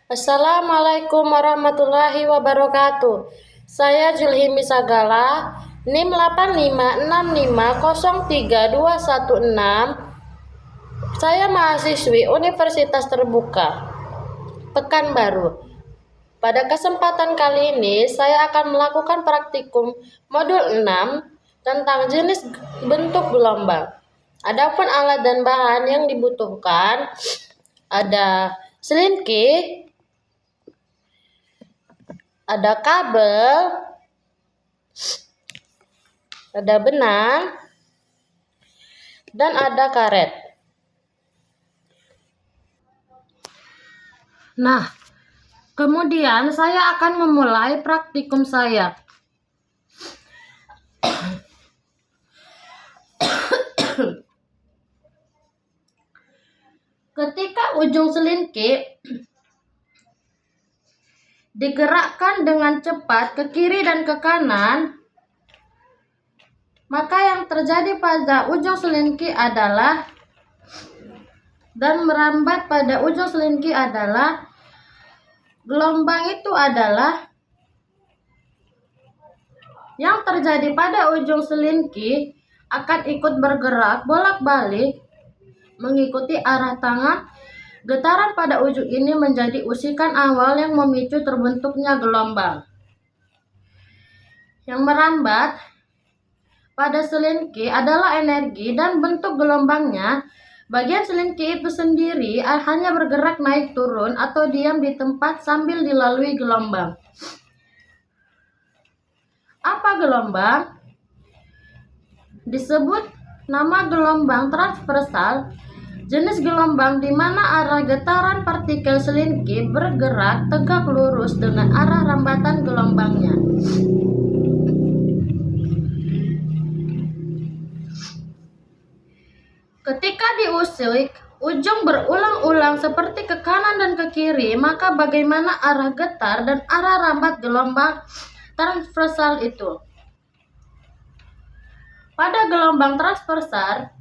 Assalamualaikum warahmatullahi wabarakatuh. Saya Julhimi Sagala, NIM 8565032116. Saya mahasiswi Universitas Terbuka Pekanbaru. Pada kesempatan kali ini, saya akan melakukan praktikum modul 6 tentang jenis bentuk gelombang. Adapun alat dan bahan yang dibutuhkan ada selinki, ada kabel, ada benang, dan ada karet. Nah, kemudian saya akan memulai praktikum saya. Ketika ujung selinki digerakkan dengan cepat ke kiri dan ke kanan, maka yang terjadi pada ujung selinki adalah dan merambat pada ujung selinki adalah gelombang itu adalah yang terjadi pada ujung selinki akan ikut bergerak bolak-balik mengikuti arah tangan. Getaran pada ujung ini menjadi usikan awal yang memicu terbentuknya gelombang. Yang merambat pada selinki adalah energi dan bentuk gelombangnya. Bagian selinki itu sendiri hanya bergerak naik turun atau diam di tempat sambil dilalui gelombang. Apa gelombang? Disebut nama gelombang transversal, jenis gelombang di mana arah getaran partikel selinki bergerak tegak lurus dengan arah rambatan gelombangnya. Ketika diusik ujung berulang-ulang seperti ke kanan dan ke kiri, maka bagaimana arah getar dan arah rambat gelombang transversal itu? Pada gelombang transversal,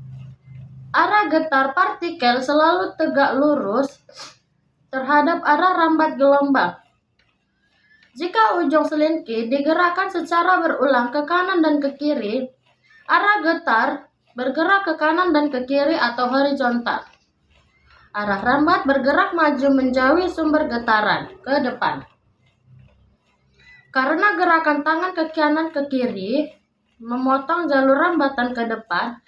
arah getar partikel selalu tegak lurus terhadap arah rambat gelombang. Jika ujung selinki digerakkan secara berulang ke kanan dan ke kiri, arah getar bergerak ke kanan dan ke kiri atau horizontal. Arah rambat bergerak maju menjauhi sumber getaran ke depan. Karena gerakan tangan ke kanan ke kiri memotong jalur rambatan ke depan,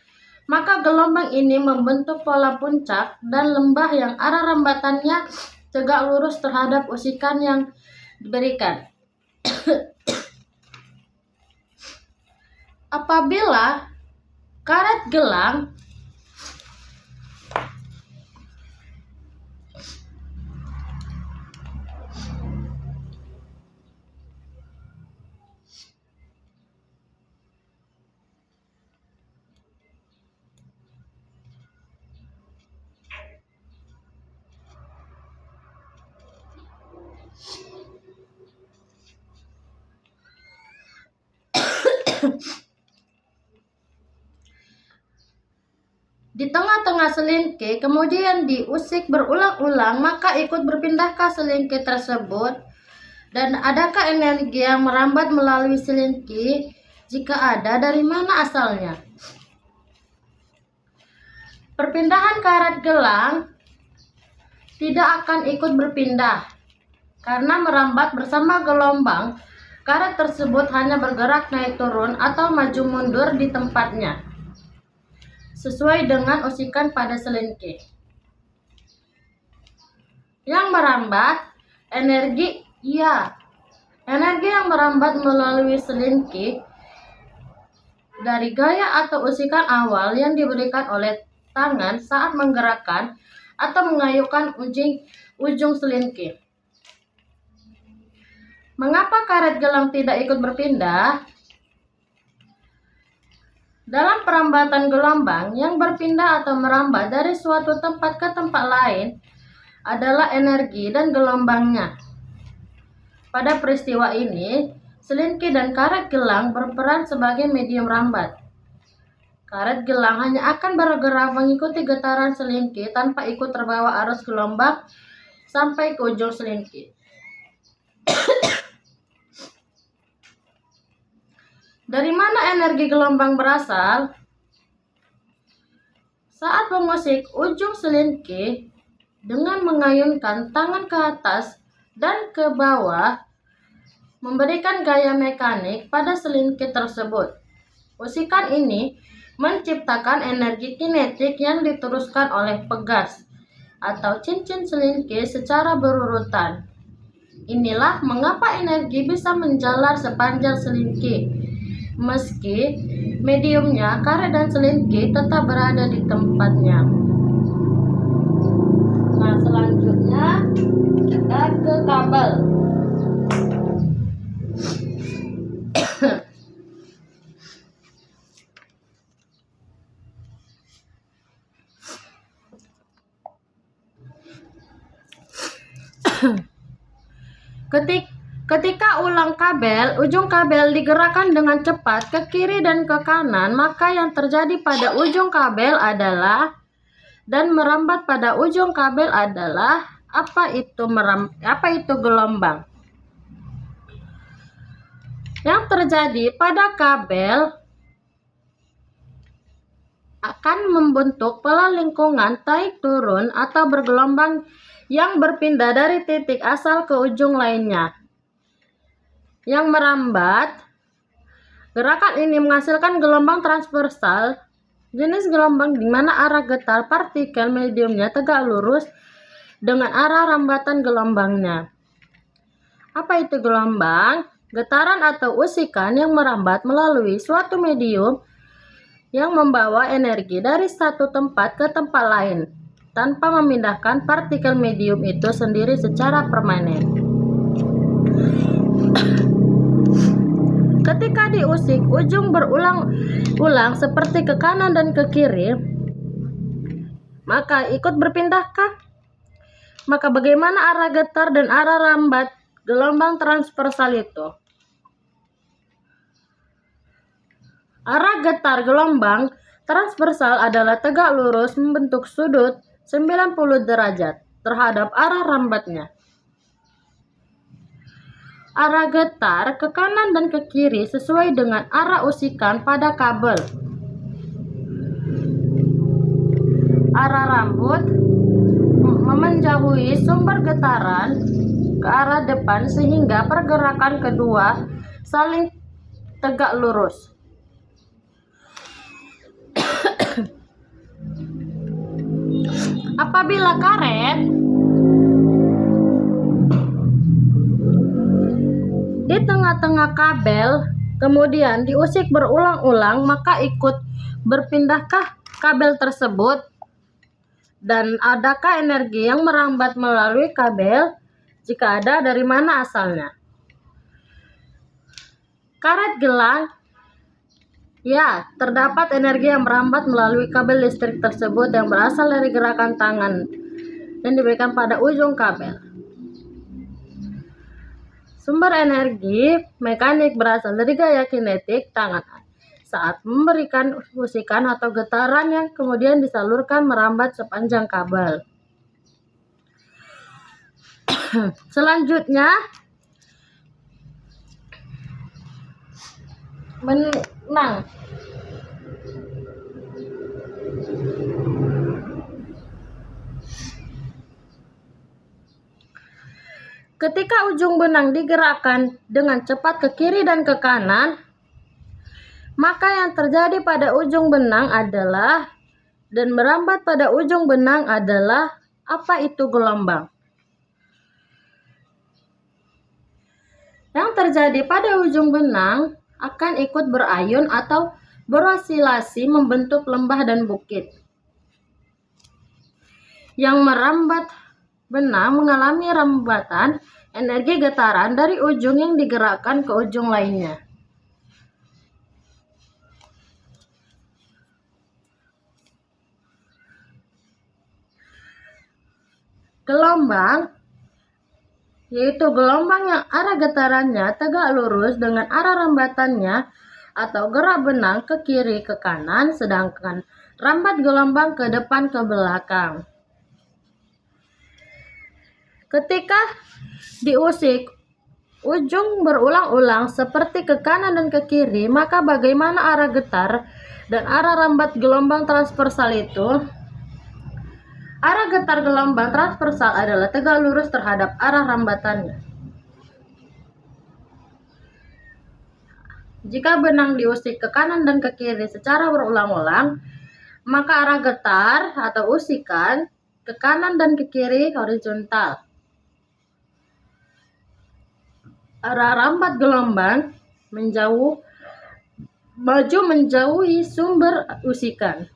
maka gelombang ini membentuk pola puncak dan lembah yang arah rambatannya tegak lurus terhadap usikan yang diberikan. Apabila karet gelang di tengah-tengah selinki kemudian diusik berulang-ulang, maka ikut berpindahkah selinki tersebut dan adakah energi yang merambat melalui selinki? Jika ada, dari mana asalnya? Perpindahan karet gelang tidak akan ikut berpindah karena merambat bersama gelombang. Karet tersebut hanya bergerak naik turun atau maju mundur di tempatnya sesuai dengan usikan pada selinki. Yang merambat energi yang merambat melalui selinki dari gaya atau usikan awal yang diberikan oleh tangan saat menggerakkan atau mengayuhkan ujung selinki. Mengapa karet gelang tidak ikut berpindah? Dalam perambatan gelombang, yang berpindah atau merambat dari suatu tempat ke tempat lain adalah energi dan gelombangnya. Pada peristiwa ini, selinki dan karet gelang berperan sebagai medium rambat. Karet gelang hanya akan bergerak mengikuti getaran selinki tanpa ikut terbawa arus gelombang sampai ke ujung selingki. Dari mana energi gelombang berasal? Saat mengusik ujung selingki dengan mengayunkan tangan ke atas dan ke bawah, memberikan gaya mekanik pada selingki tersebut. Usikan ini menciptakan energi kinetik yang diteruskan oleh pegas atau cincin selingki secara berurutan. Inilah mengapa energi bisa menjalar sepanjang selingki, meski mediumnya, karet dan selingki tetap berada di tempatnya. Nah, selanjutnya kita ke kabel. Ketika ujung kabel digerakkan dengan cepat ke kiri dan ke kanan, maka yang terjadi pada ujung kabel adalah dan merambat pada ujung kabel adalah apa itu gelombang. Yang terjadi pada kabel akan membentuk pola lingkungan taik turun atau bergelombang yang berpindah dari titik asal ke ujung lainnya. Yang merambat, gerakan ini menghasilkan gelombang transversal, jenis gelombang di mana arah getar partikel mediumnya tegak lurus dengan arah rambatan gelombangnya. Apa itu gelombang? Getaran atau usikan yang merambat melalui suatu medium yang membawa energi dari satu tempat ke tempat lain tanpa memindahkan partikel medium itu sendiri secara permanen. Ketika diusik, ujung berulang-ulang seperti ke kanan dan ke kiri, maka ikut berpindahkah? Maka bagaimana arah getar dan arah rambat gelombang transversal itu? Arah getar gelombang transversal adalah tegak lurus membentuk sudut 90 derajat terhadap arah rambatnya. Arah getar ke kanan dan ke kiri sesuai dengan arah usikan pada kabel. Arah rambut menjauhi sumber getaran ke arah depan sehingga pergerakan kedua saling tegak lurus. Apabila karet di tengah-tengah kabel kemudian diusik berulang-ulang, maka ikut berpindahkah kabel tersebut? Dan adakah energi yang merambat melalui kabel? Jika ada, dari mana asalnya? Karet gelang, ya, terdapat energi yang merambat melalui kabel listrik tersebut yang berasal dari gerakan tangan yang diberikan pada ujung kabel. Sumber energi mekanik berasal dari gaya kinetik tangan saat memberikan usikan atau getaran yang kemudian disalurkan merambat sepanjang kabel. Selanjutnya, benang. Ketika ujung benang digerakkan dengan cepat ke kiri dan ke kanan, maka yang terjadi pada ujung benang adalah dan merambat pada ujung benang adalah apa itu gelombang. Yang terjadi pada ujung benang akan ikut berayun atau berosilasi membentuk lembah dan bukit. Yang merambat benang mengalami rambatan energi getaran dari ujung yang digerakkan ke ujung lainnya. Gelombang yaitu gelombang yang arah getarannya tegak lurus dengan arah rambatannya atau gerak benang ke kiri ke kanan, sedangkan rambat gelombang ke depan ke belakang. Ketika diusik ujung berulang-ulang seperti ke kanan dan ke kiri, maka bagaimana arah getar dan arah rambat gelombang transversal itu? Arah getar gelombang transversal adalah tegak lurus terhadap arah rambatannya. Jika benang diusik ke kanan dan ke kiri secara berulang-ulang, maka arah getar atau usikan ke kanan dan ke kiri horizontal. Arah rambat gelombang maju menjauhi sumber usikan.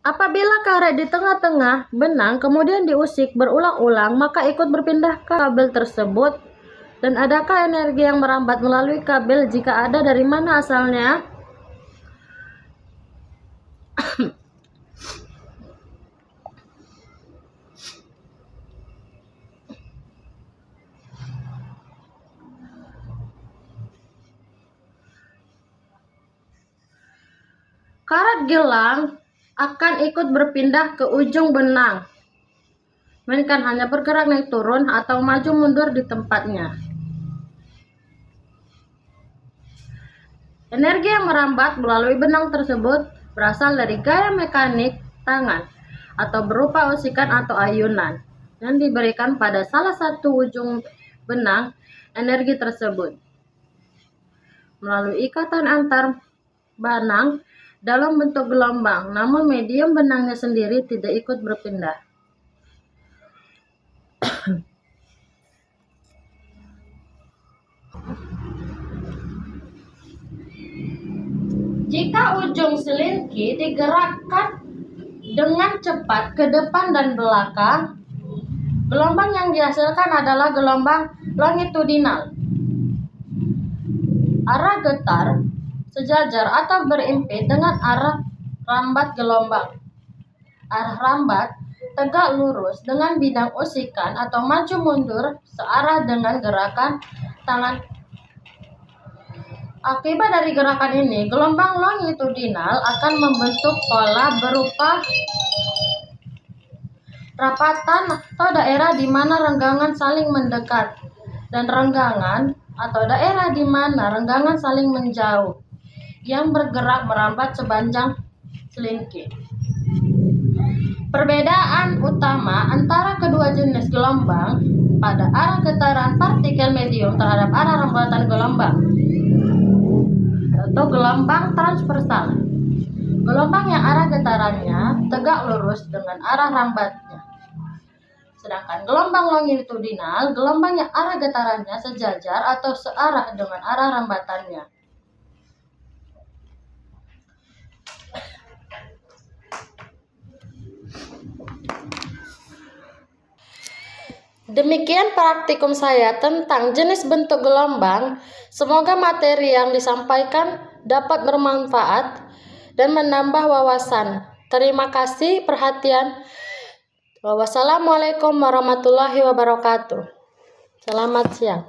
Apabila karet di tengah-tengah benang kemudian diusik berulang-ulang, maka ikut berpindah kabel tersebut. Dan adakah energi yang merambat melalui kabel? Jika ada, dari mana asalnya? Karet gelang akan ikut berpindah ke ujung benang, melainkan hanya bergerak naik turun atau maju mundur di tempatnya. Energi yang merambat melalui benang tersebut berasal dari gaya mekanik tangan atau berupa usikan atau ayunan yang diberikan pada salah satu ujung benang. Energi tersebut melalui ikatan antar benang dalam bentuk gelombang, namun medium benangnya sendiri tidak ikut berpindah. Jika ujung selingki digerakkan dengan cepat ke depan dan belakang, gelombang yang dihasilkan adalah gelombang longitudinal. Arah getar sejajar atau berimpit dengan arah rambat gelombang. Arah rambat tegak lurus dengan bidang usikan atau maju mundur searah dengan gerakan tangan. Akibat dari gerakan ini, gelombang longitudinal akan membentuk pola berupa rapatan atau daerah di mana renggangan saling mendekat, dan renggangan atau daerah di mana renggangan saling menjauh yang bergerak merambat sepanjang selingki. Perbedaan utama antara kedua jenis gelombang pada arah getaran partikel medium terhadap arah rambatan gelombang atau gelombang transversal. Gelombang yang arah getarannya tegak lurus dengan arah rambatnya. Sedangkan gelombang longitudinal, gelombang yang arah getarannya sejajar atau searah dengan arah rambatannya. Demikian praktikum saya tentang jenis bentuk gelombang. Semoga materi yang disampaikan dapat bermanfaat dan menambah wawasan. Terima kasih perhatian. Wassalamualaikum warahmatullahi wabarakatuh. Selamat siang.